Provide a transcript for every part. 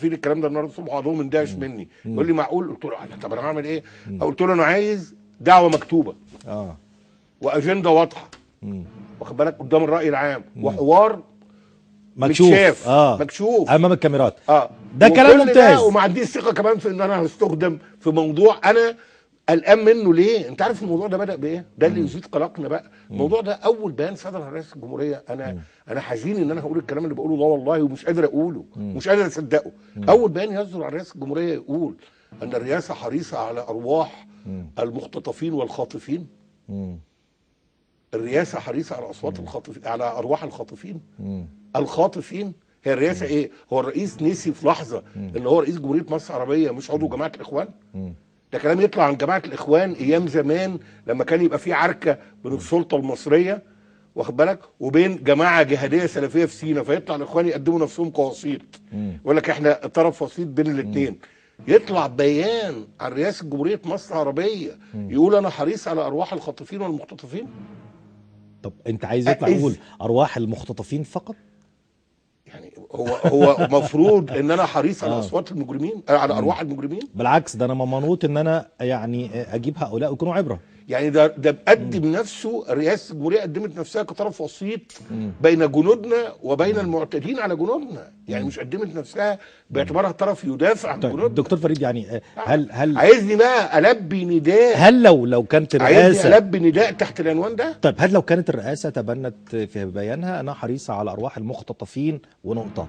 في الكلام ده النهارده الصبح بعضهم مندهش مني يقول لي معقول؟ قلت له طب انا هعمل ايه؟ قلت له انا عايز دعوه مكتوبه واجنده واضحه واخد بالك قدام الراي العام وحوار مكشوف متشاف مكشوف امام الكاميرات. ده كلام ممتاز. وما عنديش ثقه كمان في ان انا هستخدم في موضوع انا قلقان منه. ليه؟ انت عارف الموضوع ده بدا بايه؟ ده اللي يزيد قلقنا بقى. الموضوع ده اول بيان صدر عن رئيس الجمهوريه، انا حزين ان انا هقول الكلام اللي بقوله ده والله، ومش قادر اقوله مش قادر اصدقه. اول بيان يصدر عن رئيس الجمهوريه يقول ان الرئاسه حريصه على ارواح المختطفين والخاطفين. الرئاسه حريصه على اصوات الخاطفين، على ارواح الخاطفين. الخاطفين هي الرئاسه ايه؟ هو الرئيس نسي في لحظه ان هو رئيس جمهوريه مصر العربيه مش عضو جماعه الاخوان؟ ده كلام يطلع عن جماعه الاخوان ايام زمان لما كان يبقى في عركه بين السلطه المصريه واخد بالك وبين جماعه جهاديه سلفيه في سينا، فيطلع الاخوان يقدموا نفسهم كوسيط، يقول لك احنا طرف وسيط بين الاثنين. يطلع بيان عن رئاسه جمهوريه مصر العربيه يقول انا حريص على ارواح الخاطفين والمختطفين. طب انت عايز يطلع يقول ارواح المختطفين فقط؟ يعني هو مفروض ان انا حريص على اصوات المجرمين، على ارواح المجرمين؟ بالعكس، ده انا منوط ان انا يعني اجيب هؤلاء ويكونوا عبره. يعني ده بقدم نفسه، رئاسه الجمهوريه قدمت نفسها كطرف وسيط بين جنودنا وبين المعتدين على جنودنا، يعني مش قدمت نفسها باعتبارها طرف يدافع عن جنودنا. دكتور فريد، يعني هل عايزني بقى البي نداء؟ هل لو كانت الرئاسه عايزني البي نداء تحت العنوان ده؟ طيب هل لو كانت الرئاسه تبنت في بيانها انها حريصه على ارواح المختطفين ونقطه،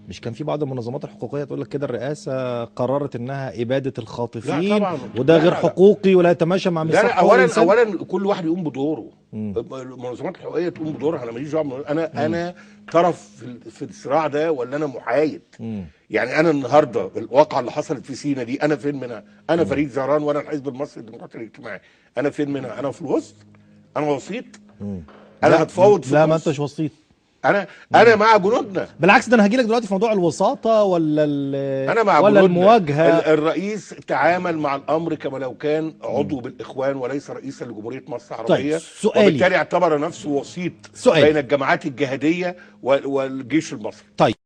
مش كان في بعض المنظمات الحقوقيه تقول لك كده الرئاسه قررت انها اباده الخاطفين وده غير حقوقي ولا يتماشى مع ميثاق حقوق الانسان؟ اولا كل واحد يقوم بدوره. المنظمات الحقوقيه تقوم بدورها، انا ماليش دعوه. انا طرف في الصراع ده ولا انا محايد؟ يعني انا النهارده الواقعه اللي حصلت في سينا دي انا فين منها؟ انا فريد زهران وانا الحزب المصري الديمقراطي الاجتماعي، انا فين منها؟ انا في الوسط؟ انا وسيط؟ انا هتفاوض في لا، ما انتش وسيط. انا مع جنودنا. بالعكس، ده انا هجيلك دلوقتي في موضوع الوساطه ولا انا مع ولا جنودنا. المواجهه. الرئيس تعامل مع الامر كما لو كان عضو بالاخوان وليس رئيسا لجمهوريه مصر العربيه. طيب سؤالي، وبالتالي اعتبر نفسه وسيط بين الجماعات الجهاديه والجيش المصري. طيب